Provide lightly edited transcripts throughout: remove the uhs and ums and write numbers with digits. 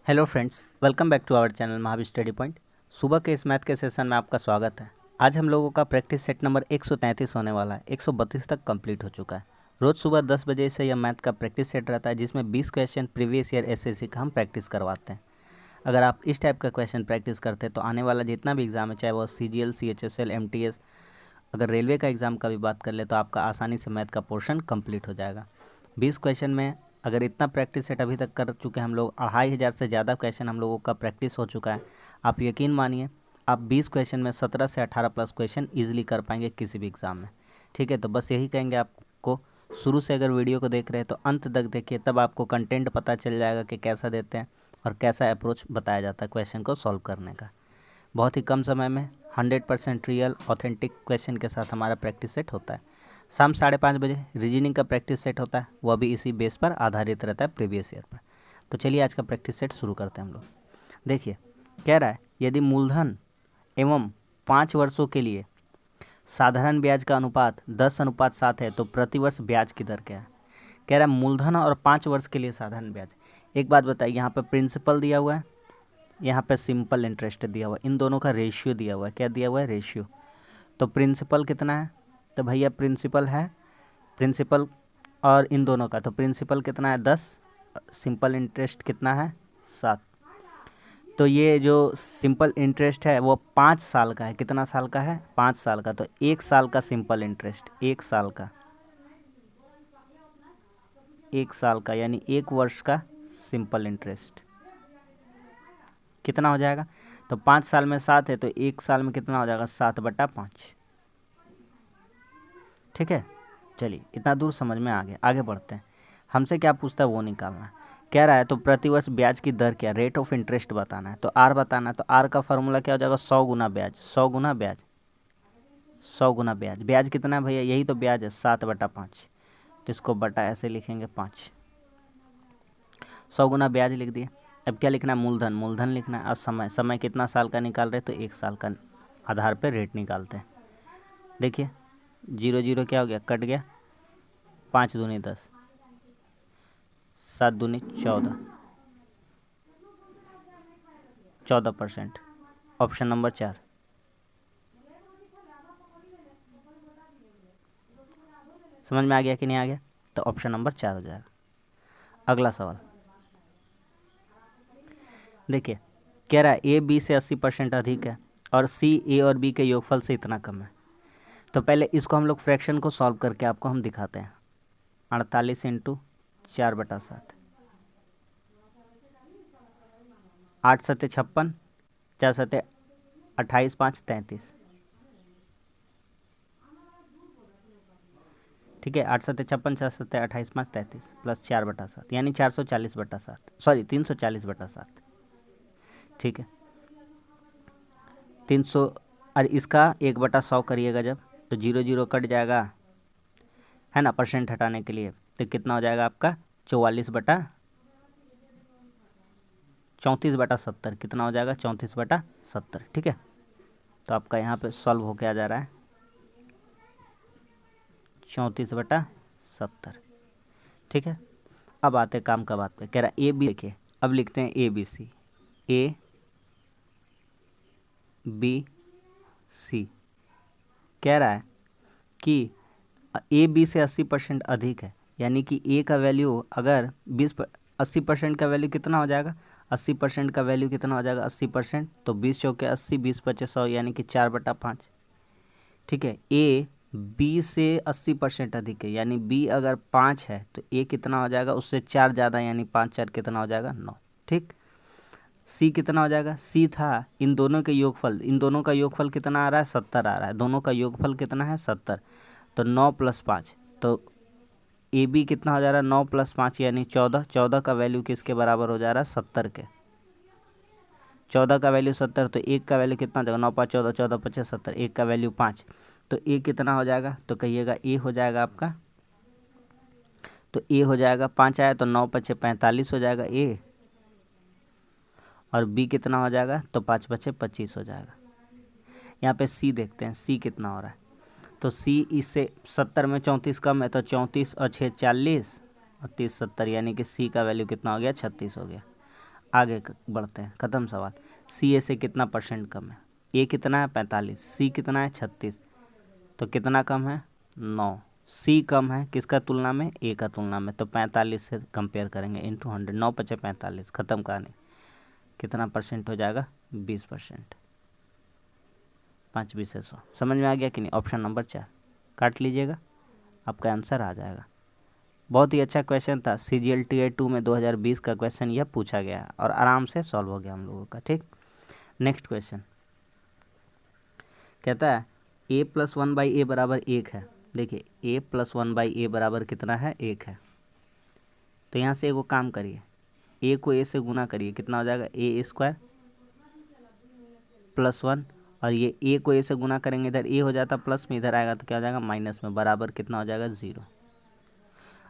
Hello friends, welcome back to our channel Mahavir study point. सुबह के इस मैथ के सेशन में आपका स्वागत है। आज हम लोगों का प्रैक्टिस सेट नंबर 133 होने वाला है। 132 तक कंप्लीट हो चुका है। रोज़ सुबह 10 बजे से यह मैथ का प्रैक्टिस सेट रहता है, जिसमें 20 क्वेश्चन प्रीवियस ईयर एसएससी का हम प्रैक्टिस करवाते हैं। अगर आप इस टाइप का क्वेश्चन प्रैक्टिस करते हैं तो आने वाला जितना भी एग्ज़ाम है, चाहे वो CGL, CHSL, MTS, अगर रेलवे का एग्ज़ाम का भी बात कर ले तो आपका आसानी से मैथ का पोर्शन कंप्लीट हो जाएगा। 20 क्वेश्चन में अगर इतना प्रैक्टिस सेट अभी तक कर चुके हैं हम लोग, 2500 से ज़्यादा क्वेश्चन हम लोगों का प्रैक्टिस हो चुका है। आप यकीन मानिए, आप 20 क्वेश्चन में 17 से 18 प्लस क्वेश्चन ईजिली कर पाएंगे किसी भी एग्ज़ाम में। ठीक है, तो बस यही कहेंगे आपको, शुरू से अगर वीडियो को देख रहे हैं तो अंत तक देखिए, तब आपको कंटेंट पता चल जाएगा कि कैसा देते हैं और कैसा अप्रोच बताया जाता है क्वेश्चन को सॉल्व करने का। बहुत ही कम समय में 100% रियल ऑथेंटिक क्वेश्चन के साथ हमारा प्रैक्टिस सेट होता है। शाम 5:30 बजे रीजनिंग का प्रैक्टिस सेट होता है, वह भी इसी बेस पर आधारित रहता है, प्रीवियस ईयर पर। तो चलिए आज का प्रैक्टिस सेट शुरू करते हैं हम लोग। देखिए, कह रहा है यदि मूलधन एवं 5 वर्षों के लिए साधारण ब्याज का अनुपात 10:7 है तो प्रतिवर्ष ब्याज की दर क्या है। कह रहा है मूलधन और 5 वर्ष के लिए साधारण ब्याज। एक बात बताइए, यहाँ पर प्रिंसिपल दिया हुआ है, यहाँ पे सिंपल इंटरेस्ट दिया हुआ है, इन दोनों का रेशियो दिया हुआ है। क्या दिया हुआ है? रेशियो। तो प्रिंसिपल कितना है? तो भैया प्रिंसिपल है, प्रिंसिपल और इन दोनों का, तो प्रिंसिपल कितना है? 10। सिंपल इंटरेस्ट कितना है? 7। तो ये जो सिंपल इंटरेस्ट है वो 5 साल का है। कितना साल का है? 5 साल का। तो 1 साल का सिंपल इंटरेस्ट, 1 साल का, 1 साल का यानी 1 वर्ष का सिंपल इंटरेस्ट कितना हो जाएगा? तो 5 साल में 7 है तो 1 साल में कितना हो जाएगा? 7/5। ठीक है, चलिए इतना दूर समझ में आगे बढ़ते हैं। हमसे क्या पूछता है वो निकालना है। कह रहा है तो प्रतिवर्ष ब्याज की दर क्या, रेट ऑफ इंटरेस्ट बताना है। तो आर बताना है, तो आर का फॉर्मूला क्या हो जाएगा? 100 गुना ब्याज। 100 गुना ब्याज, 100 गुना ब्याज। ब्याज कितना है भैया? यही तो ब्याज है, 7/5। तो इसको बटा ऐसे लिखेंगे 5। 100 गुना ब्याज लिख दिए। अब क्या लिखना है? मूलधन। मूलधन लिखना है। और समय कितना साल का निकाल रहे? तो 1 साल का आधार पर रेट निकालते हैं। देखिए 0 0 क्या हो गया? कट गया। 5 दूनी 10, 7 दूनी 14, 14%। Option number 4। समझ में आ गया कि नहीं आ गया? तो ऑप्शन नंबर 4 हो जाएगा। अगला सवाल देखिए, कह रहा है ए बी से 80% अधिक है और सी ए और बी के योगफल से इतना कम है। तो पहले इसको हम लोग फ्रैक्शन को सॉल्व करके आपको हम दिखाते हैं। 48 × 4/7, 8 सत्ते 56, 4 सत्ते 28, 5 33। ठीक है, 8 सत्ते 56, 4 सत्ते 28, 5 33 प्लस 4/7 यानी 440/7, सॉरी 340/7। ठीक है, 300 और इसका 1/100 करिएगा जब, तो 0 0 कट जाएगा, है ना, परसेंट हटाने के लिए। तो कितना हो जाएगा आपका? 34/70। कितना हो जाएगा? 34/70। ठीक है, तो आपका यहाँ पे सॉल्व होके आ जा रहा है 34/70। ठीक है, अब आते काम का बात पे। कह रहा है ए बी, देखिए अब लिखते हैं ABC, ABC। कह रहा है कि ए बी से 80% अधिक है, यानी कि ए का वैल्यू अगर 80% का वैल्यू कितना हो जाएगा? 80% का वैल्यू कितना हो जाएगा? 80%, तो 20 चौके 80, 20 पचे 100 यानी कि 4/5। ठीक है, ए बी से 80% अधिक है, यानी बी अगर 5 है तो ए कितना हो जाएगा? उससे 4 ज़्यादा, यानी 5 4 कितना हो जाएगा? 9। ठीक, सी कितना हो जाएगा? सी था इन दोनों के योगफल, इन दोनों का योगफल कितना आ रहा है? 70 आ रहा है। दोनों का योगफल कितना है? 70। तो 9 + 5, तो ए बी कितना हो जा रहा है? 9 + 5 यानी 14। 14 का वैल्यू किसके बराबर हो जा रहा है? 70 के। 14 का वैल्यू 70, तो एक का वैल्यू कितना हो जाएगा? 9 × 5 = 14, 14 × 5 = 70, एक का वैल्यू 5। तो ए कितना हो जाएगा? तो कहिएगा ए हो जाएगा आपका, तो ए हो जाएगा 5 आया तो 9 × 5 = 45 हो जाएगा ए, और बी कितना हो जाएगा? तो 5 × 5 = 25 हो जाएगा। यहाँ पे सी देखते हैं, सी कितना हो रहा है। तो सी इससे 70 में 34 कम है, तो 34 और 6 40 और 30 70, यानी कि सी का वैल्यू कितना हो गया? 36 हो गया। आगे बढ़ते हैं, ख़त्म सवाल। सी ए से कितना परसेंट कम है? ए कितना है 45, सी कितना है 36, तो कितना कम है 9। सी कम है किसका तुलना में? ए का तुलना में, तो 45 से कंपेयर करेंगे इंटू 100, 9 पचे 45, ख़त्म कहानी। कितना परसेंट हो जाएगा? 20%। 5 20 100। समझ में आ गया कि नहीं? ऑप्शन नंबर 4 काट लीजिएगा, आपका आंसर आ जाएगा। बहुत ही अच्छा क्वेश्चन था, CGL Tier 2 में 2020 का क्वेश्चन यह पूछा गया और आराम से सॉल्व हो गया हम लोगों का। ठीक, नेक्स्ट क्वेश्चन कहता है a+1/a बराबर 1 है। देखिए a+1/a बराबर कितना है? 1 है। तो यहाँ से एगो काम करिए, a को a से गुना करिए, कितना हो जाएगा? a² +1, और ये a को a से गुना करेंगे, इधर a हो जाता प्लस में, इधर आएगा तो क्या हो जाएगा? माइनस में, बराबर कितना हो जाएगा? 0।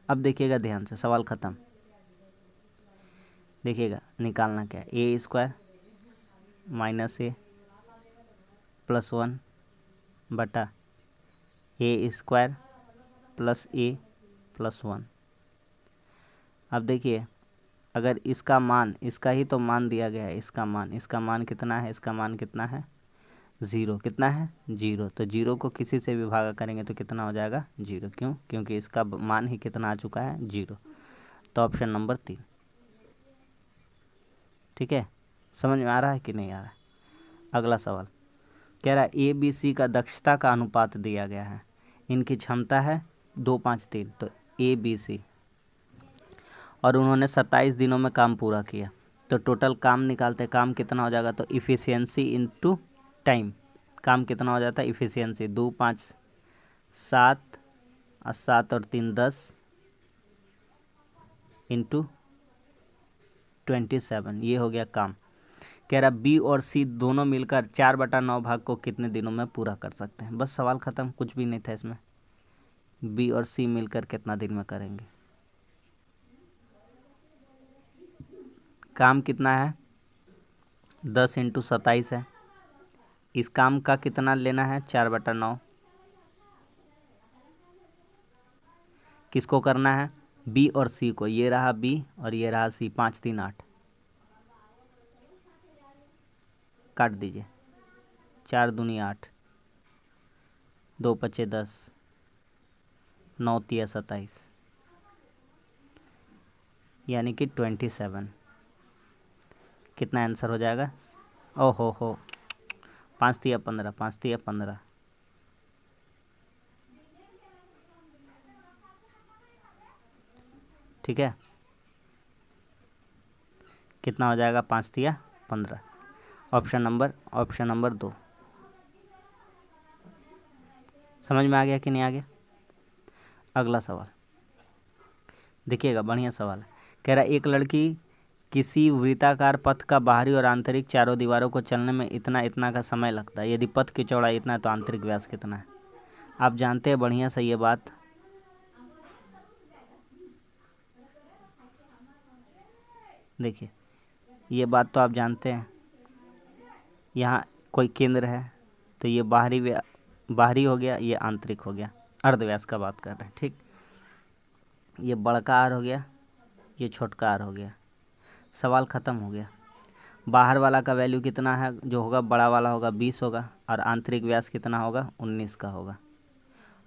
अब देखिएगा ध्यान से, सवाल ख़त्म। देखिएगा निकालना क्या है, a² - a +1 बटा a² + a +1। अब देखिए, अगर इसका मान, इसका ही तो मान दिया गया है, इसका मान कितना है? इसका मान कितना है? 0। कितना है? 0। तो 0 को किसी से भी भागा करेंगे तो कितना हो जाएगा? 0। क्यों? क्योंकि इसका मान ही कितना आ चुका है? 0। तो ऑप्शन नंबर 3। ठीक है, समझ में आ रहा है कि नहीं आ रहा है? अगला सवाल कह रहा है ABC का दक्षता का अनुपात दिया गया है, इनकी क्षमता है 253, तो ABC, और उन्होंने 27 दिनों में काम पूरा किया, तो टोटल काम निकालते, काम कितना हो जाएगा? तो इफ़िशियंसी इनटू टाइम, काम कितना हो जाता है? इफ़िशियंसी 2 5 7 और 7 और 3 10 इंटू 27, ये हो गया काम। कह रहा B और C दोनों मिलकर 4/9 भाग को कितने दिनों में पूरा कर सकते हैं? बस सवाल ख़त्म, कुछ भी नहीं था इसमें। B और C मिलकर कितना दिन में करेंगे? काम कितना है? 10 × 27 है। इस काम का कितना लेना है? 4/9। किसको करना है? B और C को। ये रहा B और ये रहा C। 5 3 8, काट दीजिए। 4 दूनी 8, 2 पचे 10, 9 तिया 27, यानी कि 27। कितना आंसर हो जाएगा? ओहो हो, 5 तिया 15, 5 तिया 15। ठीक है, कितना हो जाएगा? 5 तिया 15। Option number 2। समझ में आ गया कि नहीं आ गया? अगला सवाल देखिएगा, बढ़िया सवाल है। कह रहा है एक लड़की किसी वृत्ताकार पथ का बाहरी और आंतरिक चारों दीवारों को चलने में इतना इतना का समय लगता है, यदि पथ की चौड़ाई इतना है तो आंतरिक व्यास कितना है? आप जानते हैं बढ़िया से ये बात। देखिए ये बात तो आप जानते हैं, यहाँ कोई केंद्र है तो ये बाहरी हो गया, ये आंतरिक हो गया। अर्धव्यास का बात कर रहे हैं। ठीक, ये बड़का आर हो गया, ये छोटका आर हो गया। सवाल ख़त्म हो गया। बाहर वाला का वैल्यू कितना है जो होगा? बड़ा वाला होगा 20 होगा, और आंतरिक व्यास कितना होगा? 19 का होगा।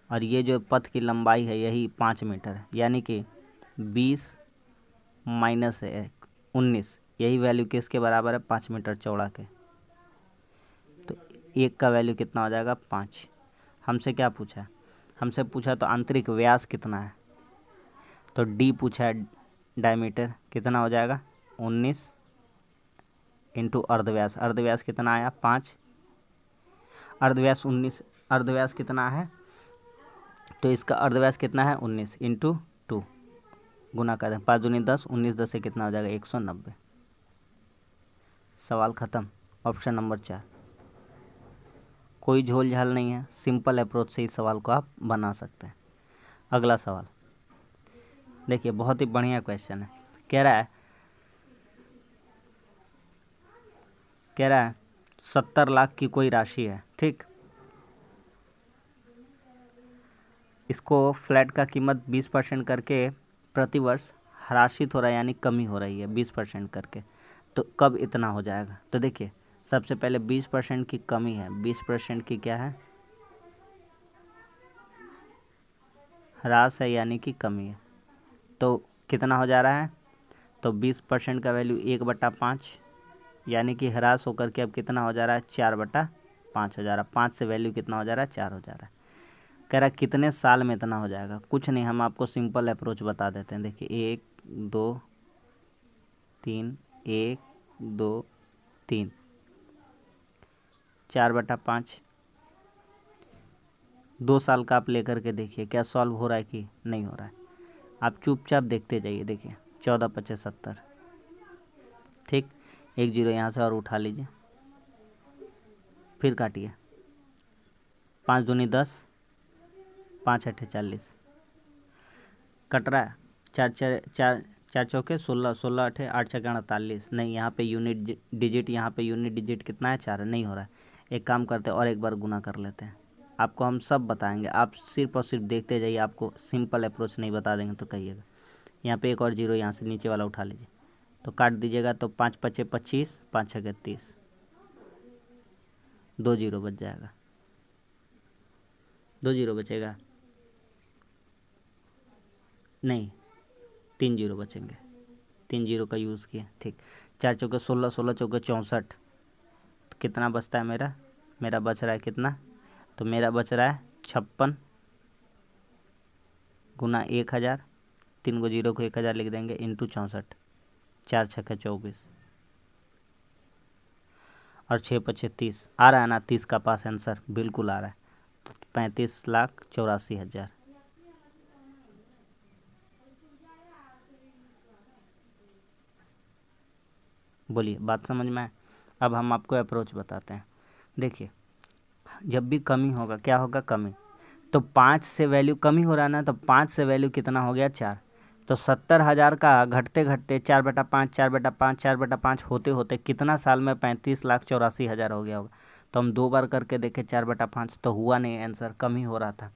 और ये जो पथ की लंबाई है यही 5 मीटर है, यानी कि 20 - 19, यही वैल्यू किसके बराबर है? 5 मीटर चौड़ा के। तो एक का वैल्यू कितना हो जाएगा? 5। हमसे क्या पूछा है? हमसे पूछा तो आंतरिक व्यास कितना है, तो D पूछा है, डायमीटर कितना हो जाएगा? 19 इंटू अर्धव्यास। अर्धव्यास कितना आया? 5। अर्धव्यास 19, अर्धव्यास कितना है? तो इसका अर्धव्यास कितना है? 19 इंटू 2, गुना कर दें, 5 दूनी 10, 19 10 से कितना हो जाएगा? 190। सवाल ख़त्म। Option number 4। कोई झोल झाल नहीं है, सिंपल अप्रोच से इस सवाल को आप बना सकते हैं। अगला सवाल देखिए, बहुत ही बढ़िया क्वेश्चन है। कह रहा है 70 लाख की कोई राशि है। ठीक, इसको फ्लैट का कीमत 20% करके प्रतिवर्ष ह्रासित हो रहा है, यानी कमी हो रही है 20% करके। तो कब इतना हो जाएगा। तो देखिए सबसे पहले 20% की कमी है, 20% की क्या है, ह्रास है यानी कि कमी है। तो कितना हो जा रहा है, तो 20% का वैल्यू 1/5 यानी कि ह्रास होकर के अब कितना हो जा रहा है, 4/5 हो जा रहा है। 5 से वैल्यू कितना हो जा रहा है, 4 हो जा रहा है। कह रहा है कितने साल में इतना हो जाएगा। कुछ नहीं, हम आपको सिंपल अप्रोच बता देते हैं। देखिए 1 2 3, 1 2 3, 4/5, 2 साल का आप लेकर के देखिए क्या सॉल्व हो रहा है कि नहीं हो रहा है। आप चुपचाप देखते जाइए। देखिए 14×5 = 70, ठीक। 1 0 यहाँ से और उठा लीजिए, फिर काटिए। 5 दूनी 10, 5 8 40, कट रहा है। 4 चौके 16, 16 8 8 छक्के 48। नहीं, यहाँ पे यूनिट डिजिट, यहाँ पे यूनिट डिजिट कितना है, 4 है, नहीं हो रहा है। एक काम करते हैं और एक बार गुना कर लेते हैं। आपको हम सब बताएंगे, आप सिर्फ और सिर्फ देखते जाइए। आपको सिंपल अप्रोच नहीं बता देंगे तो कहिएगा। यहाँ पे एक और जीरो यहाँ से नीचे वाला उठा लीजिए, तो काट दीजिएगा। तो 5 5 25, 5 6 30, 2 जीरो बच जाएगा, 2 जीरो बचेगा, नहीं 3 जीरो बचेंगे, 3 जीरो का यूज़ किया, ठीक। 4 चौके 16, 16 चौके 64, तो कितना बचता है मेरा बच रहा है कितना, तो मेरा बच रहा है 56 गुना 1000, 3 को जीरो को 1000 लिख देंगे, इंटू 64, 4 छक्के 24 और 6 5 30। आ रहा है ना 30 का पास आंसर, बिल्कुल आ रहा है। तो 35,84,000। बोलिए, बात समझ में आए। अब हम आपको अप्रोच बताते हैं। देखिए जब भी कमी होगा, क्या होगा, कमी, तो 5 से वैल्यू कमी हो रहा है ना, तो 5 से वैल्यू कितना हो गया, 4। तो 70,000 का घटते घटते 4/5, 4/5, 4/5 होते होते कितना साल में 35,84,000 हो गया होगा। तो हम 2 बार करके देखें 4/5, तो हुआ नहीं आंसर, कम ही हो रहा था।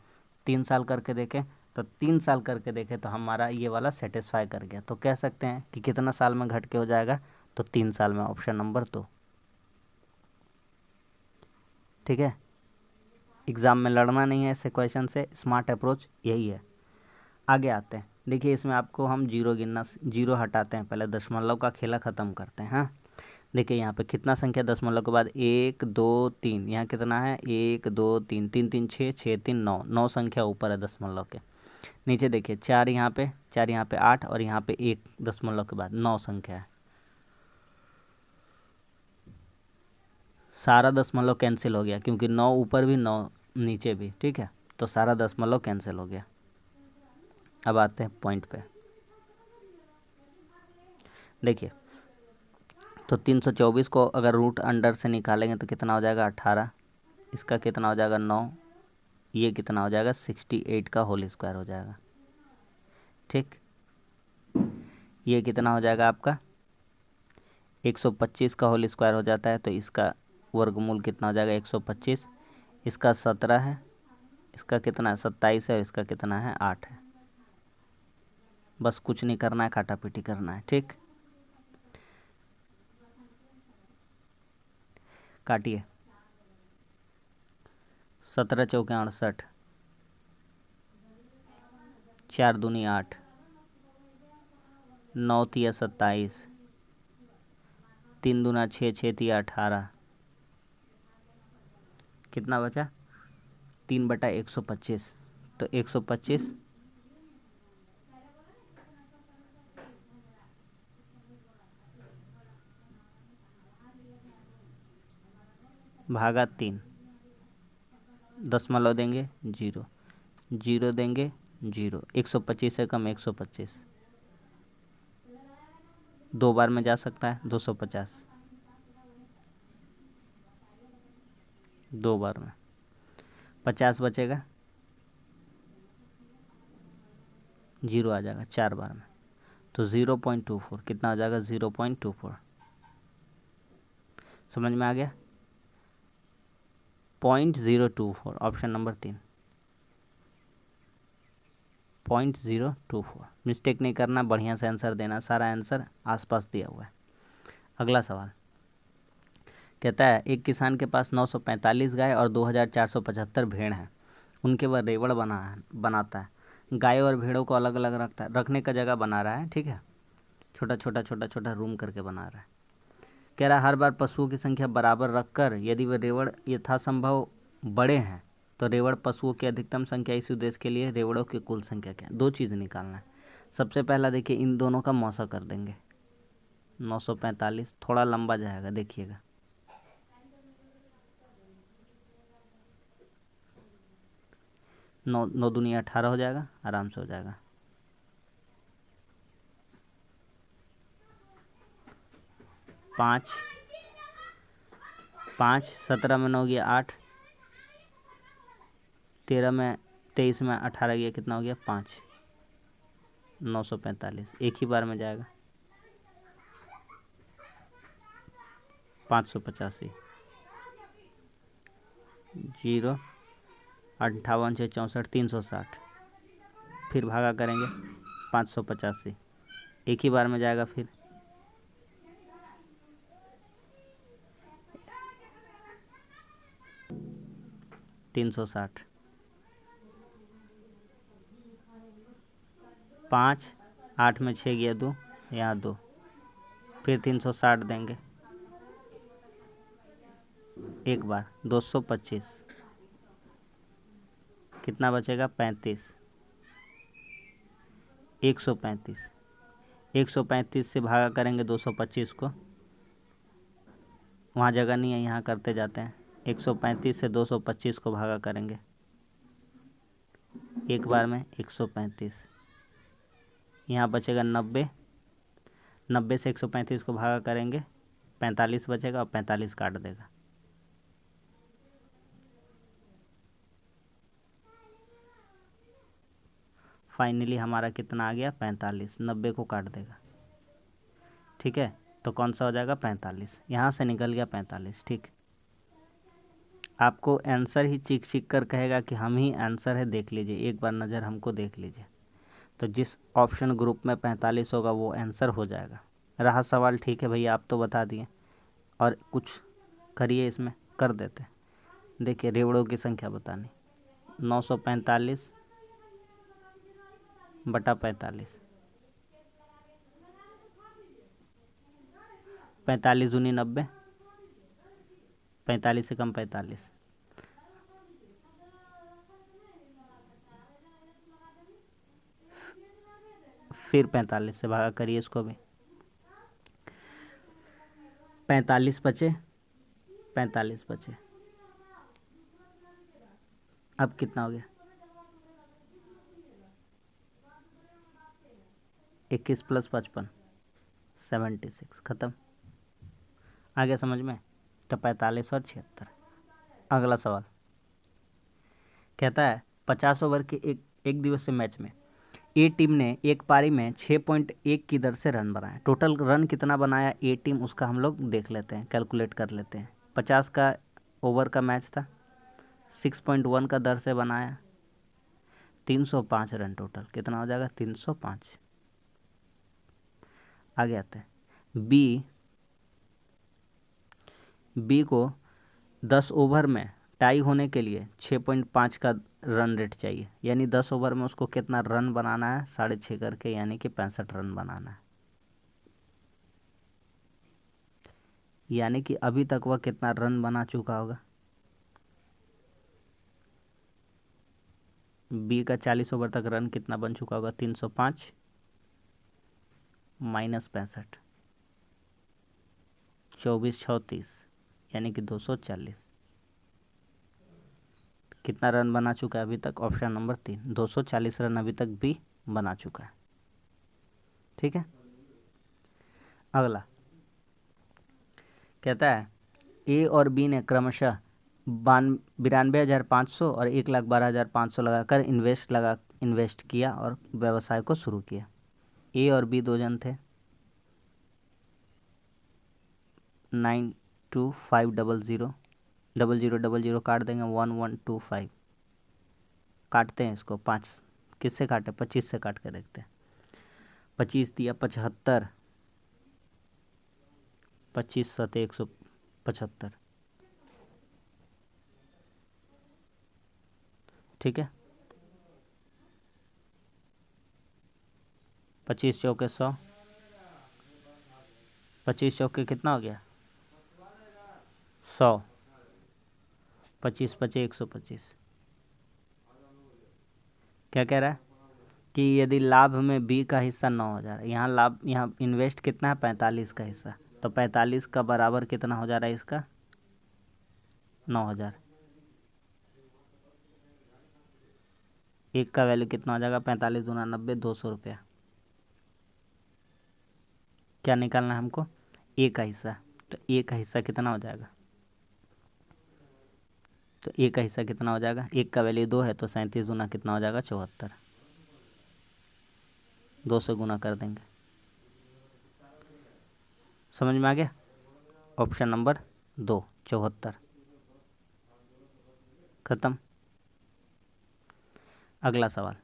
3 साल करके देखें, तो 3 साल करके देखें तो हमारा ये वाला सेटिस्फाई कर गया। तो कह सकते हैं कि कितना साल में घट के हो जाएगा, तो 3 साल में, ऑप्शन नंबर 2, ठीक है। एग्ज़ाम में लड़ना नहीं है ऐसे क्वेश्चन से, स्मार्ट अप्रोच यही है। आगे आते हैं। देखिए इसमें आपको हम जीरो हटाते हैं, पहले दशमलव का खेला ख़त्म करते हैं। हाँ देखिए यहाँ पे कितना संख्या दशमलव के बाद 1 2 3, यहाँ कितना है 1 2 3, 3 3 6, 6 3 9, 9 संख्या ऊपर है दशमलव के। नीचे देखिए 4 यहाँ पे, 4 यहाँ पे 8, और यहाँ पे 1 दशमलव के बाद 9 संख्या है। सारा दशमलव कैंसिल हो गया, क्योंकि 9 ऊपर भी 9 नीचे भी, ठीक है। तो सारा दशमलव कैंसिल हो गया। अब आते हैं पॉइंट पे। देखिए तो 324 को अगर रूट अंडर से निकालेंगे तो कितना हो जाएगा, 18। इसका कितना हो जाएगा, 9। ये कितना हो जाएगा, 68 का होल स्क्वायर हो जाएगा, ठीक। ये कितना हो जाएगा आपका, 125 का होल स्क्वायर हो जाता है। तो इसका वर्गमूल कितना हो जाएगा, 125। इसका 17 है, इसका कितना है, 27 है, और इसका कितना है, 8 है। बस कुछ नहीं करना है, काटा पीटी करना है, ठीक। काटिए। 17 चौके 68, 4 दूनी 8, 9 तिया 27, 3 दूना 6, 6 तिया 18, कितना बचा, 3/125। तो 125 भागा 3, दशमलव देंगे 0, 0 देंगे 0, 125 से कम 125, 2 बार में जा सकता है, 250, 2 बार में 50 बचेगा, 0 आ जाएगा 4 बार में। तो 0.24 कितना हो जाएगा, 0.24। समझ में आ गया, 0.024, ऑप्शन नंबर 3, 0.024। मिस्टेक नहीं करना, बढ़िया से आंसर देना, सारा आंसर आसपास दिया हुआ है। अगला सवाल कहता है एक किसान के पास 945 गाय और 2475 भेड़ हैं। उनके वह रेवड़ बनाता है। गाय और भेड़ों को अलग अलग रखने का जगह बना रहा है। ठीक है, छोटा रूम करके बना रहा है। कह रहा है हर बार पशुओं की संख्या बराबर रखकर यदि वे रेवड़ यथासंभव बड़े हैं तो रेवड़ पशुओं की अधिकतम संख्या, इस उद्देश्य के लिए रेवड़ों की कुल संख्या क्या है। दो चीज़ निकालना है। सबसे पहला देखिए, इन दोनों का मौसा कर देंगे। 945 थोड़ा लंबा जाएगा, देखिएगा। नौ दूनी 18 हो जाएगा, आराम से हो जाएगा। 5 17 में 9 गया 8, 23 में 18 गया, कितना हो गया 5। 945 एक ही बार में जाएगा। 585 0 58 से 64 360, फिर भागा करेंगे 585 एक ही बार में जाएगा। फिर 360 5 8 में 6 गया 2, यहाँ 2, फिर 360 देंगे एक बार। 225 कितना बचेगा 35। 135 135 से भागा करेंगे 225 को, वहाँ जगह नहीं है, यहाँ करते जाते हैं। 135 से 225 को भागा करेंगे एक बार में 135, यहाँ बचेगा 90। 90 से 135 को भागा करेंगे 45 बचेगा और 45 काट देगा। फाइनली हमारा कितना आ गया 45, 90 को काट देगा। ठीक है, तो कौन सा हो जाएगा 45, यहाँ से निकल गया 45। ठीक, आपको आंसर ही चीख कर कहेगा कि हम ही आंसर है, देख लीजिए एक बार नज़र हमको देख लीजिए। तो जिस ऑप्शन ग्रुप में 45 होगा वो आंसर हो जाएगा। रहा सवाल, ठीक है भैया आप तो बता दिए, और कुछ करिए इसमें, कर देते। देखिए रेवड़ों की संख्या बतानी, 945 बटा 45, 45 दूनी 90, 45 से कम 45, फिर 45 से भागा करिए इसको भी। 45 बचे, 45 बचे, अब कितना हो गया 21 + 55 76, ख़त्म। आ गया समझ में। तो 45 और 76। अगला सवाल कहता है 50 ओवर के एक दिवसीय मैच में ए टीम ने एक पारी में 6.1 की दर से रन बनाए। टोटल रन कितना बनाया ए टीम, उसका हम लोग देख लेते हैं, कैलकुलेट कर लेते हैं। 50 का ओवर का मैच था, 6.1 का दर से बनाया, 305 रन टोटल, कितना हो जाएगा 305। आगे आते हैं बी को 10 ओवर में टाई होने के लिए 6.5 का रन रेट चाहिए, यानी 10 ओवर में उसको कितना रन बनाना है, 6.5 करके, यानी कि 65 रन बनाना है। यानी कि अभी तक वह कितना रन बना चुका होगा, बी का 40 ओवर तक रन कितना बन चुका होगा, 305 माइनस 65, 24 34, यानी कि 240। कितना रन बना चुका है अभी तक, ऑप्शन नंबर 3, 240 रन अभी तक बी बना चुका है। ठीक है, अगला कहता है ए और बी ने क्रमशः 92,500 और 1,12,500 लगाकर इन्वेस्ट किया और व्यवसाय को शुरू किया। ए और बी दो जन थे। 92500 0000 काट देंगे, 1125 काटते हैं इसको। 5 किससे काटे, 25 से काट के देखते हैं। 25 दिया 75, 25 सते 175। ठीक है, 25 चौके 100, 25 चौके कितना हो गया 100, 25 पचे 125। क्या कह रहा है कि यदि लाभ में बी का हिस्सा 9,000, यहाँ लाभ, यहाँ इन्वेस्ट कितना है 45 का हिस्सा, तो 45 का बराबर कितना हो जा रहा है इसका 9,000। एक का वैल्यू कितना हो जाएगा 45 दूना 90, 200 रुपया। क्या निकालना है हमको ए का हिस्सा, तो ए का हिस्सा कितना हो जाएगा, तो ए का हिस्सा कितना हो जाएगा, एक का वैल्यू 2 है तो 37 दूना कितना हो जाएगा 74, 2 से गुना कर देंगे। समझ में आ गया, ऑप्शन नंबर 2 74। खत्म। अगला सवाल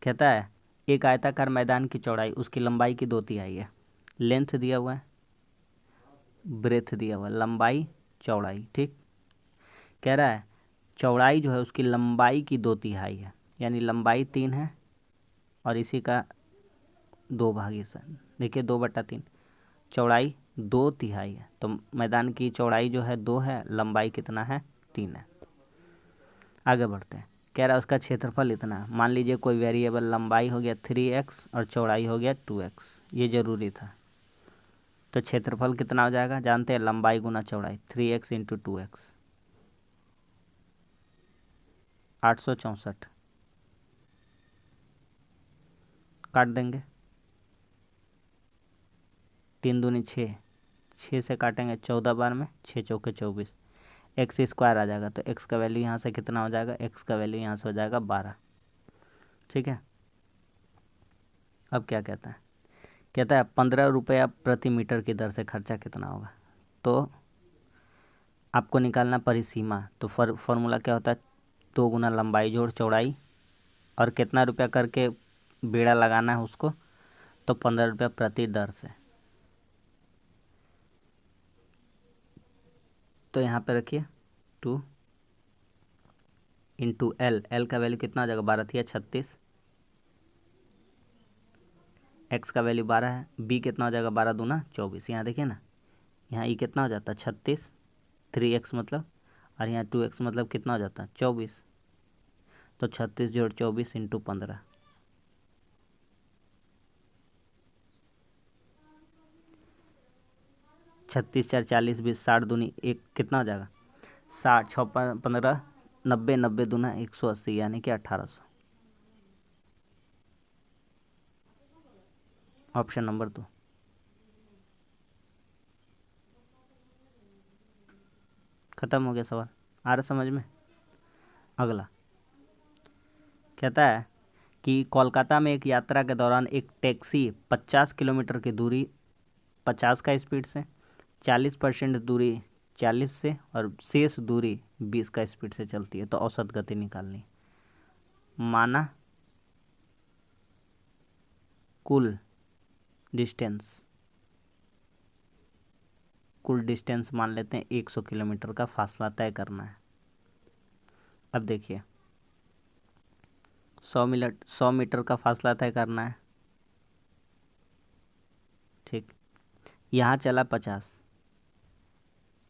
कहता है एक आयताकार मैदान की चौड़ाई उसकी लंबाई की 2/3 है। लेंथ दिया हुआ है, ब्रेथ दिया हुआ है, लंबाई चौड़ाई। ठीक, कह रहा है चौड़ाई जो है उसकी लंबाई की 2/3 है, यानी लंबाई 3 है और इसी का 2/3। देखिए 2/3, चौड़ाई 2/3 है, तो मैदान की चौड़ाई जो है 2 है, लंबाई कितना है 3 है। आगे बढ़ते हैं, कह रहा है उसका क्षेत्रफल इतना है। मान लीजिए कोई वेरिएबल, लंबाई हो गया 3x और चौड़ाई हो गया 2x, ये ज़रूरी था। तो क्षेत्रफल कितना हो जाएगा, जानते हैं, लंबाई गुना चौड़ाई, 3x इंटू 2x, 864। काट देंगे, 3 दूनी 6, 6 से काटेंगे 14 बार में, 6 चौके 24, एक्स स्क्वायर आ जाएगा। तो एक्स का वैल्यू यहाँ से कितना हो जाएगा, एक्स का वैल्यू यहाँ से हो जाएगा 12। ठीक है, अब क्या कहता है, कहता है 15 रुपया प्रति मीटर की दर से खर्चा कितना होगा। तो आपको निकालना परिसीमा, तो फॉर्मूला क्या होता है, 2 गुना लंबाई जोड़ चौड़ाई, और कितना रुपया करके बेड़ा लगाना है उसको, तो 15 रुपया प्रति दर से। तो यहाँ पे रखिए 2 इंटू एल, एल का वैल्यू कितना हो जाएगा 12 36, एक्स का वैल्यू 12 है, बी कितना हो जाएगा 12 दूना 24। यहाँ देखिए ना, यहाँ ई कितना हो जाता है 36, 3x मतलब, और यहाँ 2x मतलब कितना हो जाता है 24। तो 36 जोड़ 24 इंटू 15, 36 4 40 20, 60 दूनी एक कितना हो जाएगा 60, 6 15 90, 90 दूना 180, यानी कि 1800। Option number 2। खत्म हो गया सवाल, आ रहा समझ में। अगला कहता है कि कोलकाता में एक यात्रा के दौरान एक टैक्सी 50 किलोमीटर की दूरी 50 का स्पीड से, 40% दूरी 40 से और शेष दूरी 20 का स्पीड से चलती है। तो औसत गति निकालनी। माना कुल डिस्टेंस मान लेते हैं 100 किलोमीटर का फासला तय करना है। अब देखिए 100 मीटर का फासला तय करना है। ठीक, यहाँ चला 50,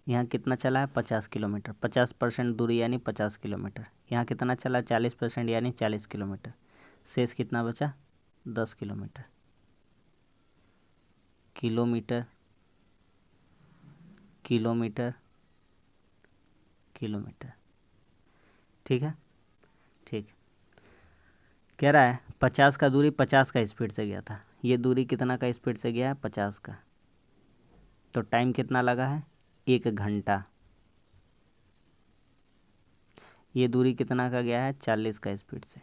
यहाँ कितना चला है 50 किलोमीटर, 50% दूरी यानी 50 किलोमीटर। यहाँ कितना चला 40% यानी 40 किलोमीटर। शेष कितना बचा 10 किलोमीटर। Kilometre kilometre kilometre. ठीक है, ठीक। कह रहा है 50 का दूरी 50 का स्पीड से गया था, ये दूरी कितना का स्पीड से गया है 50 का। तो टाइम कितना लगा है 1 घंटा। ये दूरी कितना का गया है 40 का स्पीड से,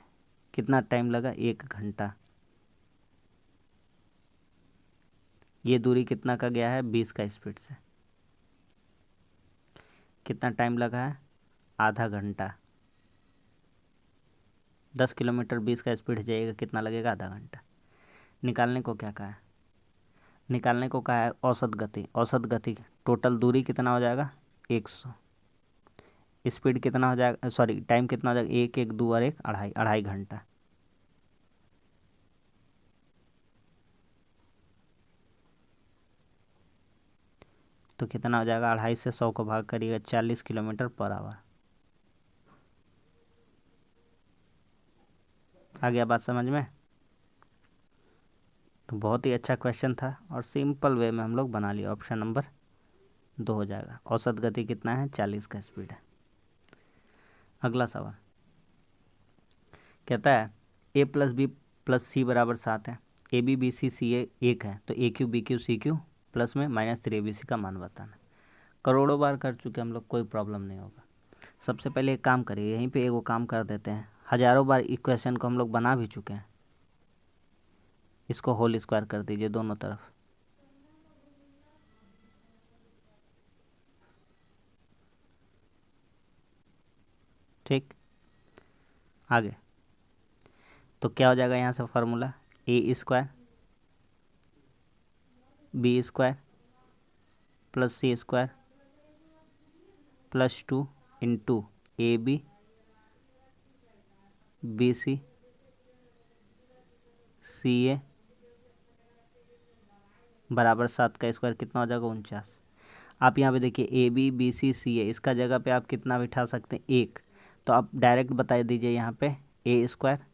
कितना टाइम लगा 1 घंटा। ये दूरी कितना का गया है 20 का स्पीड से, कितना टाइम लगा है आधा घंटा। 10 किलोमीटर 20 का स्पीड जाएगा, कितना लगेगा आधा घंटा। निकालने को क्या कहा है, निकालने को कहा है औसत गति। औसत गति टोटल दूरी कितना हो जाएगा 100, स्पीड कितना हो जाएगा, सॉरी टाइम कितना हो जाएगा, 1 1 2 और 1 2.5, 2.5 घंटा। तो कितना हो जाएगा, 2.5 से 100 को भाग करिएगा, 40 किलोमीटर पर आवर। आ गया बात समझ में? तो बहुत ही अच्छा क्वेश्चन था और सिंपल वे में हम लोग बना लिया। ऑप्शन नंबर 2 हो जाएगा। औसत गति कितना है, 40 का स्पीड है। अगला सवाल कहता है a प्लस बी प्लस सी बराबर 7 है, ए बी बी सी सी ए 1 है, तो A cube B cube C cube plus में -3 ABC का मान बताना। करोड़ों बार कर चुके हम लोग, कोई प्रॉब्लम नहीं होगा। सबसे पहले एक काम करिए, यहीं पे एगो काम कर देते हैं। हज़ारों बार इक्वेशन को हम लोग बना भी चुके हैं। इसको होल स्क्वायर कर दीजिए दोनों तरफ। ठीक, आगे तो क्या हो जाएगा यहाँ से formula, A square B square plus C square plus 2 into A B B C C A बराबर 7 का स्क्वायर कितना हो जाएगा 49। आप यहाँ पे देखिए ए बी बी सी सी ए, इसका जगह पे आप कितना बिठा सकते हैं 1, तो आप डायरेक्ट बता दीजिए यहाँ पे ए square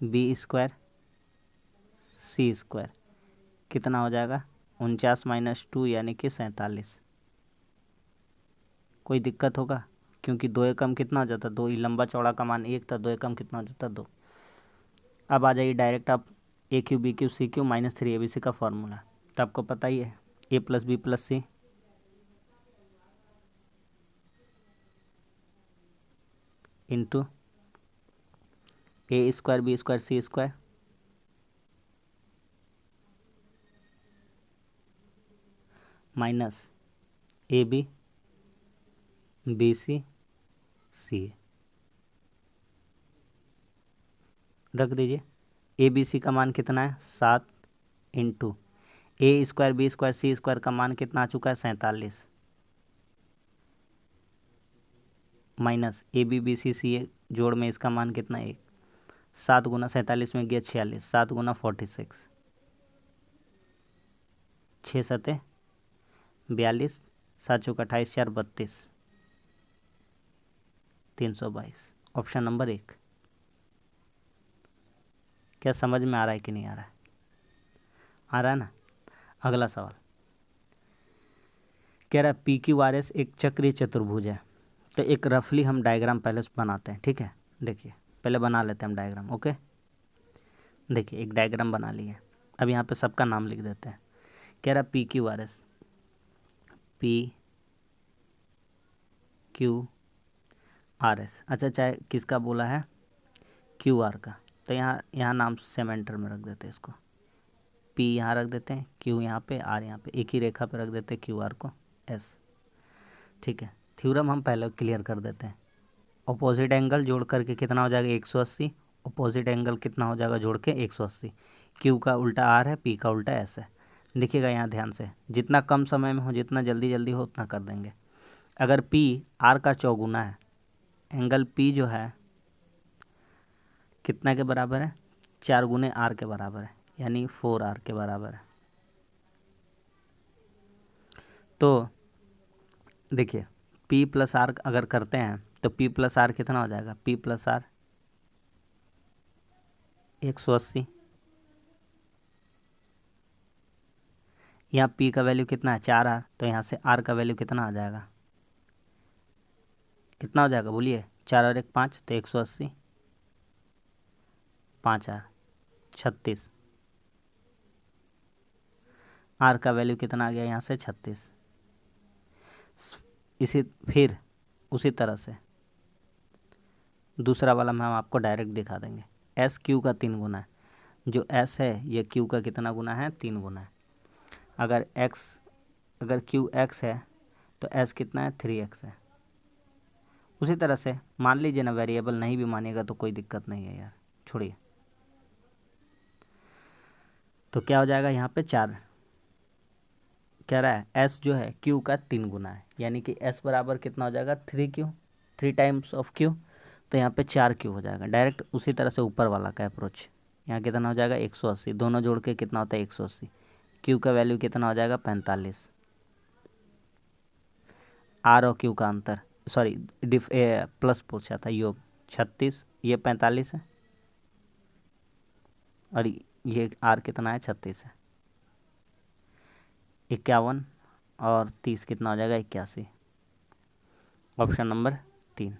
B square C square कितना हो जाएगा 49 माइनस 2 यानी कि 47। कोई दिक्कत होगा, क्योंकि 2 एकम कितना हो जाता, 2 ही लंबा चौड़ा का मान 1 था, 2 एकम कितना हो जाता 2। अब आ जाइए डायरेक्ट आप A cube B cube C cube -3 ABC का फॉर्मूला, तो आपको पता ही है A plus B plus C into A square B square C square minus A B B C C A रख दीजिए। ए बी सी का मान कितना है 7 into A square B square C square का मान कितना आ चुका है 47 minus A B B C C A जोड़ में इसका मान कितना है 1। 7 गुना 47 में गया 46, 7 गुना 46, 6 सते 42, 7 चौक 28, 4 32, 322। Option number 1। क्या समझ में आ रहा है कि नहीं आ रहा है? आ रहा है ना। अगला सवाल कह रहा है पी क्यू आर एस एक चक्रीय चतुर्भुज है। तो एक रफली हम डायग्राम पहले बनाते हैं, ठीक है। देखिए पहले बना लेते हैं हम डायग्राम, ओके। देखिए एक डायग्राम बना लिए, अब यहाँ पे सबका नाम लिख देते हैं। कह रहा P Q R S, P Q R S, अच्छा चाहे किसका बोला है क्यू आर का, तो यहाँ नाम सेमेंटर में रख देते हैं इसको। पी यहाँ रख देते हैं, क्यू यहाँ पे, आर यहाँ पे, एक ही रेखा पे रख देते हैं क्यू आर को एस, ठीक है। थ्योरम हम पहले क्लियर कर देते हैं। अपोजिट एंगल जोड़ करके कितना हो जाएगा 180, अपोजिट एंगल कितना हो जाएगा जोड़ के 180। क्यू का उल्टा आर है, पी का उल्टा एस है। देखिएगा यहाँ ध्यान से, जितना कम समय में हो, जितना जल्दी जल्दी हो उतना कर देंगे। अगर पी आर का चौगुना है, एंगल पी जो है कितना के बराबर है 4 गुने आर के बराबर है, यानी 4R के बराबर है। तो देखिए P प्लस आर अगर करते हैं तो P प्लस आर कितना हो जाएगा, P प्लस आर 180। यहाँ P का वैल्यू कितना है 4R, तो यहाँ से R का वैल्यू कितना आ जाएगा, कितना हो जाएगा बोलिए, 4 और 1 5, तो 180, 5R 36, R का वैल्यू कितना आ गया यहाँ से 36। इसी फिर उसी तरह से दूसरा वाला में हम आपको डायरेक्ट दिखा देंगे। एस क्यू का 3 गुना है, जो एस है ये क्यू का कितना गुना है 3 गुना है। अगर क्यू एक्स है तो एस कितना है 3x है। उसी तरह से मान लीजिए ना, वेरिएबल नहीं भी मानेगा तो कोई दिक्कत नहीं है यार, छोड़िए। तो क्या हो जाएगा यहाँ पे 4 कह रहा है, एस जो है क्यू का 3 गुना है, यानी कि एस बराबर कितना हो जाएगा 3Q, 3 टाइम्स ऑफ क्यू। तो यहाँ पे 4Q हो जाएगा। डायरेक्ट उसी तरह से ऊपर वाला का अप्रोच, यहाँ कितना हो जाएगा 180, दोनों जोड़ के कितना होता है 180। क्यू का वैल्यू कितना हो जाएगा 45। आर और क्यू का अंतर, सॉरी प्लस पूछा था, योग 36, ये 45 है और ये आर कितना है 36 है। 51 और 30 कितना हो जाएगा 81। ऑप्शन नंबर 3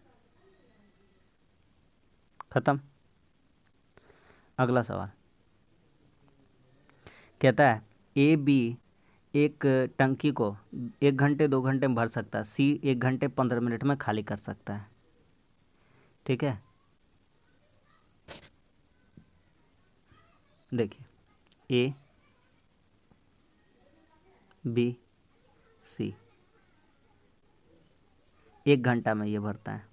खत्म। अगला सवाल कहता है ए बी एक टंकी को 1 घंटे 2 घंटे में भर सकता है, सी 1 घंटे 15 मिनट में खाली कर सकता है। ठीक है, देखिए ए बी सी 1 घंटा में ये भरता है,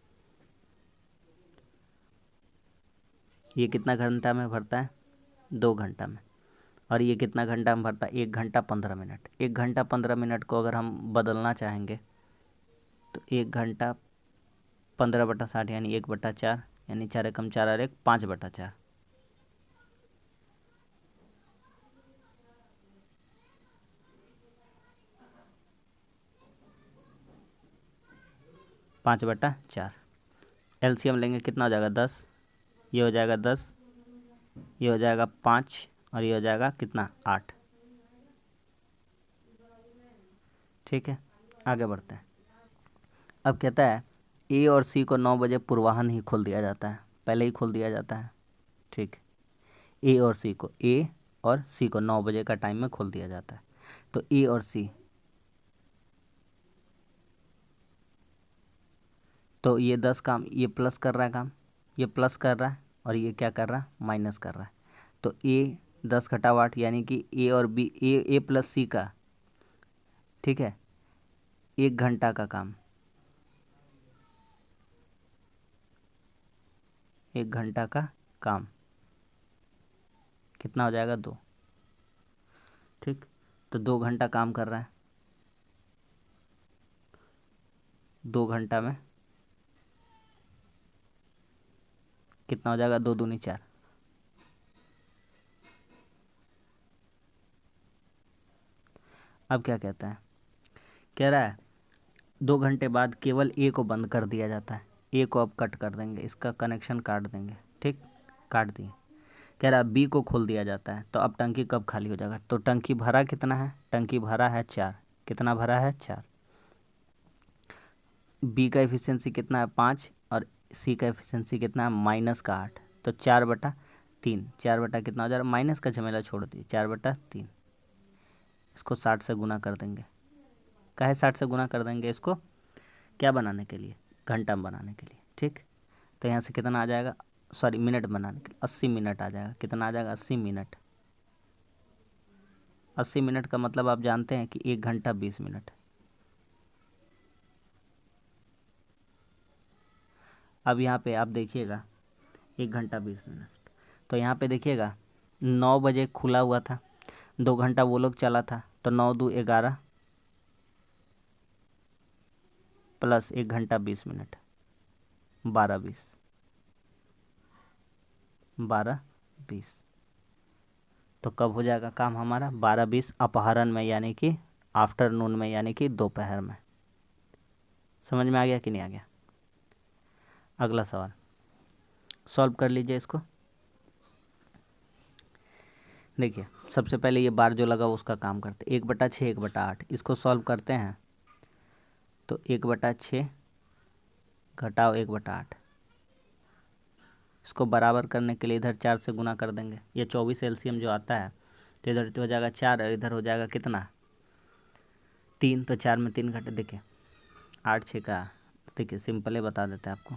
ये कितना घंटा में भरता है 2 घंटा में, और ये कितना घंटा में भरता है 1 घंटा 15 मिनट। 1 घंटा 15 मिनट को अगर हम बदलना चाहेंगे तो 1 घंटा 15/60 यानी 1/4, यानी 4 एकम 4 और 1 5/4। पाँच बटा चार एलसीएम लेंगे कितना हो जाएगा 10, ये हो जाएगा 10, ये हो जाएगा 5 और ये हो जाएगा कितना 8। ठीक है, आगे बढ़ते हैं। अब कहता है ए और सी को 9 बजे पूर्वाह्न ही खोल दिया जाता है, पहले ही खोल दिया जाता है। ठीक, ए और सी को 9 बजे का टाइम में खोल दिया जाता है। तो ए और सी, तो ये 10 काम, ये प्लस कर रहा है काम, ये प्लस कर रहा है और ये क्या कर रहा है माइनस कर रहा है। तो ए 10 - 8 यानी कि ए और बी, ए प्लस सी का, ठीक है, 1 घंटा का काम, 1 घंटा का काम कितना हो जाएगा 2। ठीक, तो 2 घंटा काम कर रहा है, 2 घंटा में कितना हो जाएगा 2 दूनी 4। अब क्या कहता है, कह रहा है 2 घंटे बाद केवल ए को बंद कर दिया जाता है, ए को अब कट कर देंगे, इसका कनेक्शन काट देंगे। ठीक, काट दिए। कह रहा है बी को खोल दिया जाता है, तो अब टंकी कब खाली हो जाएगा। तो टंकी भरा कितना है, टंकी भरा है 4, कितना भरा है 4। बी का एफिशिएंसी कितना है 5 और सी का एफिशिएंसी कितना है -8। तो 4/3, 4 कितना हो जा रहा है, माइनस का झमेला छोड़ दिए, 4/3। इसको 60 से गुना कर देंगे। काहे 60 से गुना कर देंगे इसको, क्या बनाने के लिए, घंटा बनाने के लिए। ठीक, तो यहाँ से कितना आ जाएगा, सॉरी मिनट बनाने के लिए 80 मिनट आ जाएगा। कितना आ जाएगा 80 मिनट। 80 मिनट का मतलब आप जानते हैं कि 1 घंटा 20 मिनट। अब यहाँ पे आप देखिएगा 1 घंटा 20 मिनट, तो यहाँ पे देखिएगा 9 बजे खुला हुआ था, 2 घंटा वो लोग चला था, तो 9 दूँ 11 प्लस 1 घंटा 20 मिनट 12-20, 12-20। तो कब हो जाएगा काम हमारा 12-20 अपहरण में, यानी कि आफ्टरनून में, यानी कि दोपहर में। समझ में आ गया कि नहीं आ गया। अगला सवाल सॉल्व कर लीजिए इसको। देखिए सबसे पहले ये बार जो लगा उसका काम करते, 1/6 1/8, इसको सॉल्व करते हैं तो 1/6 घटाओ 1/8, इसको बराबर करने के लिए इधर 4 से गुना कर देंगे। ये 24 एलसीएम जो आता है, तो इधर तो हो जाएगा 4 और इधर हो जाएगा कितना 3, तो 4 में 3 घटे, देखिए 8 6 का, देखिए सिंपल ही बता देते हैं आपको।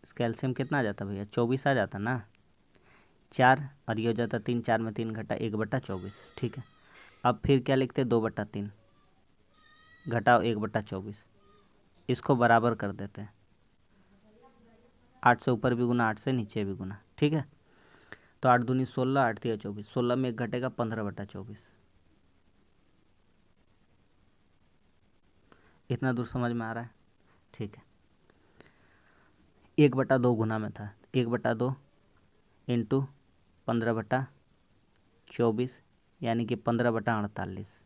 इसका एलसीएम कितना आ जाता भैया 24 आ जाता ना, 4 और ये हो जाता 3, 4 में 3 घटा 1/24। ठीक है, अब फिर क्या लिखते 2/3 घटाओ 1/24, इसको बराबर कर देते हैं, 8 से ऊपर भी गुना 8 से नीचे भी गुना। ठीक है, तो 8 दूनी 16, 8 तिया 24, 16 में एक घटेगा 15/24। इतना दूर समझ में आ रहा है? ठीक है। 1/2 गुना में था, 1/2 इंटू 15/24 यानी कि 15/48।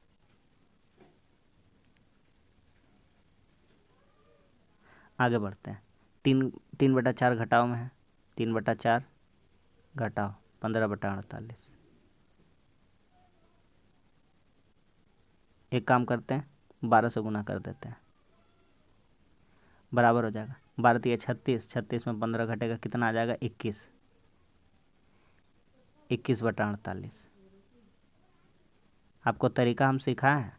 आगे बढ़ते हैं। 3/4 घटाओ में है, 3/4 घटाओ 15/48। एक काम करते हैं, 12 से गुना कर देते हैं, बराबर हो जाएगा। 12 तिया 36, 36 में 15 घटेगा, कितना आ जाएगा? 21, 21/48। आपको तरीका हम सिखाए हैं।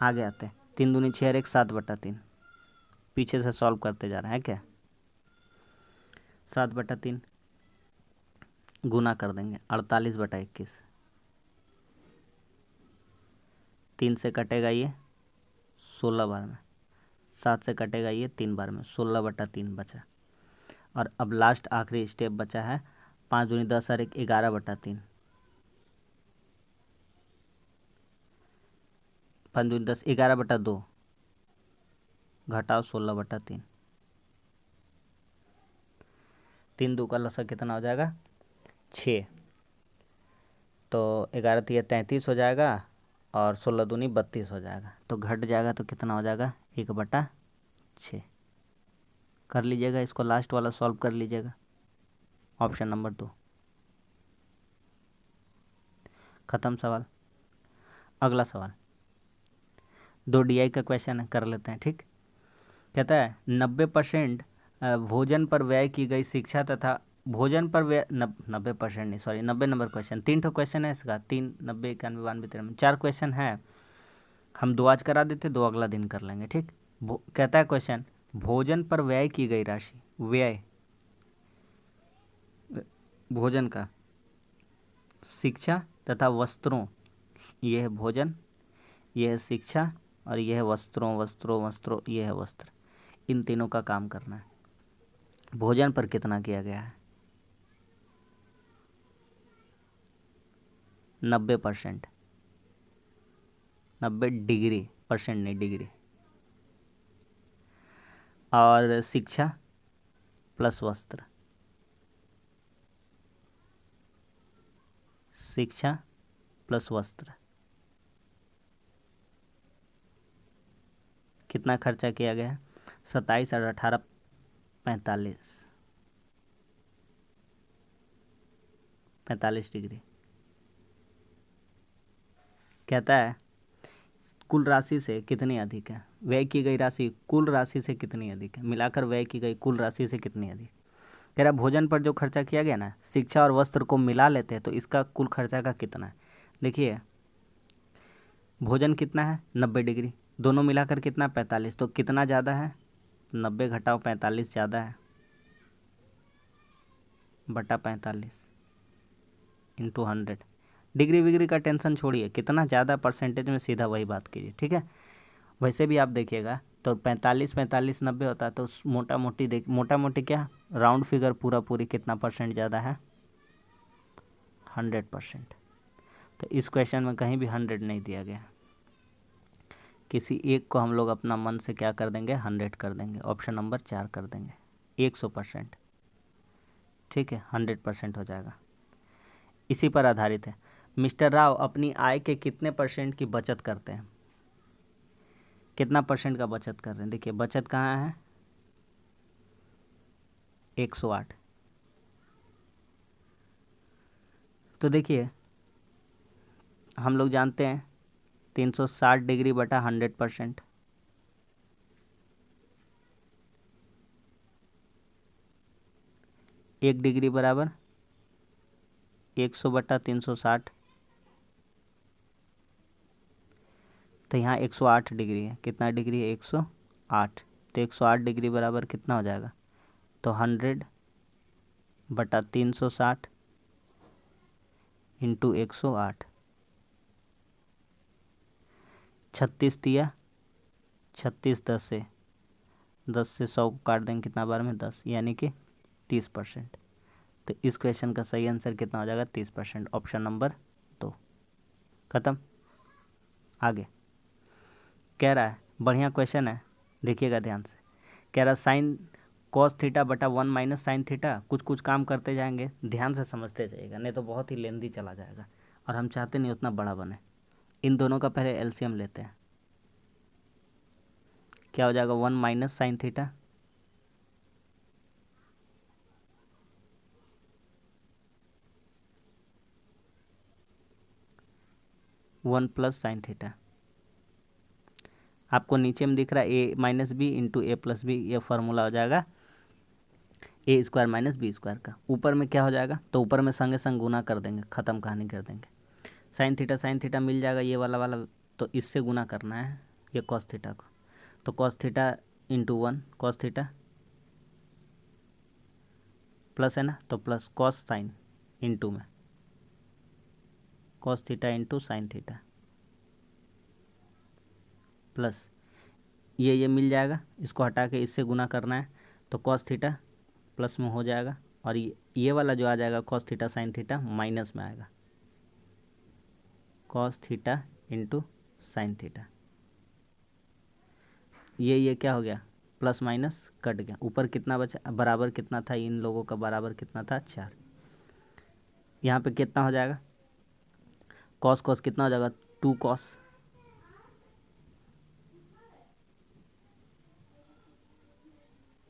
आगे आते हैं। 3 दूनी 6 और 1 7/3। पीछे से सॉल्व करते जा रहे हैं क्या? 7/3 गुना कर देंगे 48/21। 3 से कटेगा ये 16 बार में, 7 से कटेगा ये 3 बार में, 16/3 बचा। और अब लास्ट आखिरी स्टेप बचा है, 5 दूनी 10 और 1 11/3। 5 दूनी 10, 11/2 घटाओ 16/3। 3 दो का लसा कितना हो जाएगा? 6। तो 11 तिया 33 हो जाएगा और 16 दूनी 32 हो जाएगा। तो घट जाएगा तो कितना हो जाएगा? 1/6। कर लीजिएगा इसको, लास्ट वाला सॉल्व कर लीजिएगा, ऑप्शन नंबर 2। ख़त्म सवाल। अगला सवाल 2 DI का क्वेश्चन है, कर लेते हैं। ठीक, कहता है 90% भोजन पर व्यय की गई शिक्षा तथा भोजन पर व्यय 90% नहीं, सॉरी 90 नंबर क्वेश्चन। 3 ठो क्वेश्चन है इसका, 3 90 91 92 93 4 क्वेश्चन है। हम 2 आज करा देते, 2 अगला दिन कर लेंगे। ठीक, कहता है क्वेश्चन, भोजन पर व्यय की गई राशि, व्यय भोजन का, शिक्षा तथा वस्त्रों, यह है भोजन, यह है शिक्षा और यह है वस्त्रों, यह है वस्त्र। इन तीनों का काम करना है। भोजन पर कितना किया गया है? 90%, 90 डिग्री, परसेंट नहीं डिग्री। और शिक्षा प्लस वस्त्र, शिक्षा प्लस वस्त्र कितना खर्चा किया गया है? 27 और 18 45 डिग्री। कहता है कुल राशि से कितनी अधिक है? व्यय की गई राशि कुल राशि से कितनी अधिक है? मिलाकर व्यय की गई कुल राशि से कितनी अधिक? कह रहा भोजन पर जो खर्चा किया गया ना, शिक्षा और वस्त्र को मिला लेते हैं तो इसका कुल खर्चा का कितना है? देखिए भोजन कितना है? 90 डिग्री, दोनों मिलाकर कितना? 45। तो कितना ज़्यादा है? 90 घटाओ 45 ज़्यादा है, बटा 45 इंटू 100। डिग्री विग्री का टेंशन छोड़िए, कितना ज़्यादा परसेंटेज में सीधा वही बात कीजिए। ठीक है, वैसे भी आप देखिएगा तो 45 45 90 होता है, तो मोटा मोटी क्या राउंड फिगर पूरा पूरी कितना परसेंट ज़्यादा है? 100%। तो इस क्वेश्चन में कहीं भी 100 नहीं दिया गया, किसी एक को हम लोग अपना मन से क्या कर देंगे? 100 कर देंगे, ऑप्शन नंबर 4 कर देंगे, 100%। ठीक है, 100% हो जाएगा। इसी पर आधारित है। मिस्टर राव अपनी आय के कितने परसेंट की बचत करते हैं? कितना परसेंट का बचत कर रहे हैं? देखिए बचत कहाँ है? 108। तो देखिए हम लोग जानते हैं 360 डिग्री बटा 100%, एक डिग्री बराबर 100 बटा 360। तो यहाँ 108 डिग्री है, कितना डिग्री है? 108। तो 108 डिग्री बराबर कितना हो जाएगा? तो 100 बटा 360 इंटू 108। 36 दिया 36, 10 से 100 को काट देंगे कितना बार में? 10, यानी कि 30%। तो इस क्वेश्चन का सही आंसर कितना हो जाएगा 30%, ऑप्शन नंबर 2। खत्म। आगे कह रहा है, बढ़िया क्वेश्चन है, देखिएगा ध्यान से। कह रहा साइन कॉस थीटा बटा 1 माइनस साइन थीटा। कुछ कुछ काम करते जाएंगे, ध्यान से समझते जाइएगा, नहीं तो बहुत ही लेंदी चला जाएगा और हम चाहते नहीं उतना बड़ा बने। इन दोनों का पहले एलसीएम लेते हैं। क्या हो जाएगा 1 minus sine theta, one plus sine theta. आपको नीचे में दिख रहा है ए माइनस बी इंटू ए प्लस बी, ये फार्मूला हो जाएगा ए स्क्वायर माइनस बी स्क्वायर का। ऊपर में क्या हो जाएगा, तो ऊपर में संगे संग गुना कर देंगे, ख़त्म कहानी कर देंगे। साइन थीटा मिल जाएगा, ये वाला तो इससे गुना करना है ये कॉस थीटा को। तो cos theta into 1 cos theta plus है ना, तो प्लस कॉस साइन इंटू में cos theta into sine theta plus ये मिल जाएगा, इसको हटा के इससे गुना करना है, तो कॉस थीटा प्लस में हो जाएगा और ये वाला जो आ जाएगा cos theta sine theta minus में आएगा, cos theta into sine theta. ये क्या हो गया, प्लस माइनस कट गया। ऊपर कितना बचा, बराबर कितना था इन लोगों का, बराबर कितना था 4। यहाँ पे कितना हो जाएगा, कॉस कॉस कितना हो जाएगा 2 cos,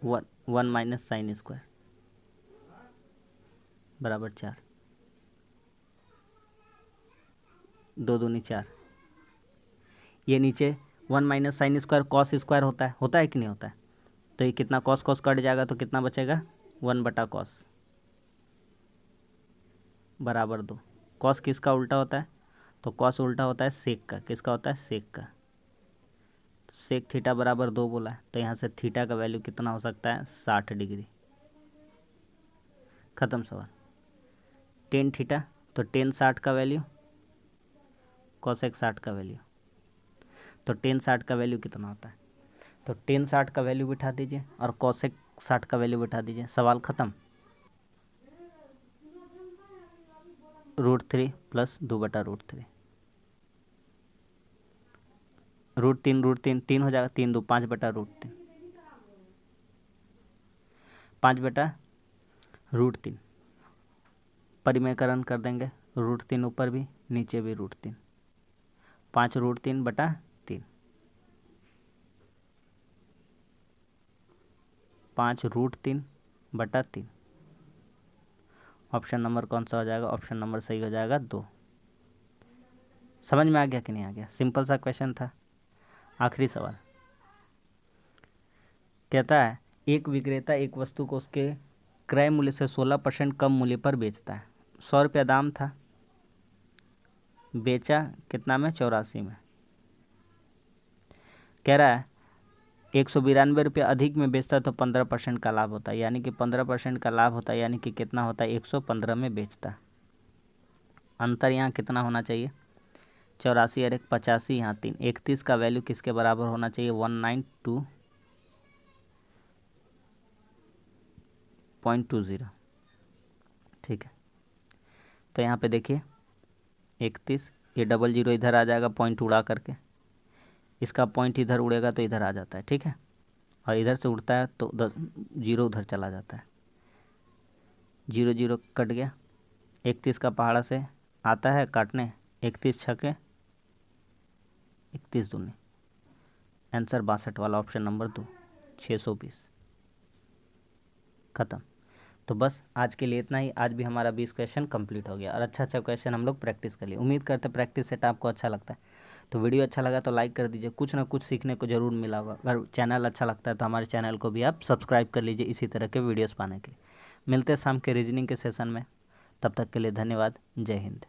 one minus sine square बराबर 4, 2 दूनी 4। ये नीचे 1 minus sine square cos square होता है कि नहीं होता है, तो ये कितना कॉस कॉस कट जाएगा, तो कितना बचेगा 1 बटा कॉस बराबर 2। कॉस किसका उल्टा होता है, तो कॉस उल्टा होता है सेक का। किसका होता है, सेक का। सेक थीटा बराबर 2 बोला है, तो यहाँ से थीटा का वैल्यू कितना हो सकता है 60 डिग्री। ख़त्म सवाल। टेन थीटा, तो टेन 60 का वैल्यू, कॉसेक 60 का वैल्यू, तो टेन 60 का वैल्यू कितना होता है, तो टेन 60 का वैल्यू बिठा दीजिए और कॉसेक 60 का वैल्यू बिठा दीजिए, सवाल ख़त्म। √3 प्लस 2 बटा √3, √3 3 हो जाएगा, 3 2 5 बटा √3, 5 बटा √3। परिमेयकरण कर देंगे, √3 ऊपर भी नीचे भी √3, 5 √3 बटा 3, 5 √3 बटा 3। ऑप्शन नंबर कौन सा हो जाएगा, ऑप्शन नंबर सही हो जाएगा 2। समझ में आ गया कि नहीं आ गया, सिंपल सा क्वेश्चन था। आखिरी सवाल कहता है, एक विक्रेता एक वस्तु को उसके क्रय मूल्य से 16% कम मूल्य पर बेचता है। 100 रुपया दाम था, बेचा कितना में, 84 में। कह रहा है 192 रुपये अधिक में बेचता है तो 15% का लाभ होता है, यानी कि 15% का लाभ होता है, यानी कि कितना होता है 115 में बेचता। अंतर यहाँ कितना होना चाहिए, 84 और 85, यहाँ 3, 31 का वैल्यू किसके बराबर होना चाहिए 192.20। ठीक है, तो यहाँ पे देखिए 31, ये डबल जीरो इधर आ जाएगा पॉइंट उड़ा करके, इसका पॉइंट इधर उड़ेगा तो इधर आ जाता है। ठीक है, और इधर से उड़ता है तो जीरो उधर चला जाता है, 0 0 कट गया। 31 का पहाड़ा से आता है काटने, 31 छके 31 दूनी, आंसर 62 वाला, ऑप्शन नंबर 2, 620। ख़त्म। तो बस आज के लिए इतना ही। आज भी हमारा 20 क्वेश्चन कंप्लीट हो गया और अच्छा क्वेश्चन हम लोग प्रैक्टिस कर लिए। उम्मीद करते प्रैक्टिस सेट आपको अच्छा लगता है। तो वीडियो अच्छा लगा तो लाइक कर दीजिए, कुछ ना कुछ सीखने को ज़रूर मिला होगा। अगर चैनल अच्छा लगता है तो हमारे चैनल को भी आप सब्सक्राइब कर लीजिए इसी तरह के वीडियोस पाने के लिए। मिलते हैं शाम के रीजनिंग के सेशन में, तब तक के लिए धन्यवाद। जय हिंद।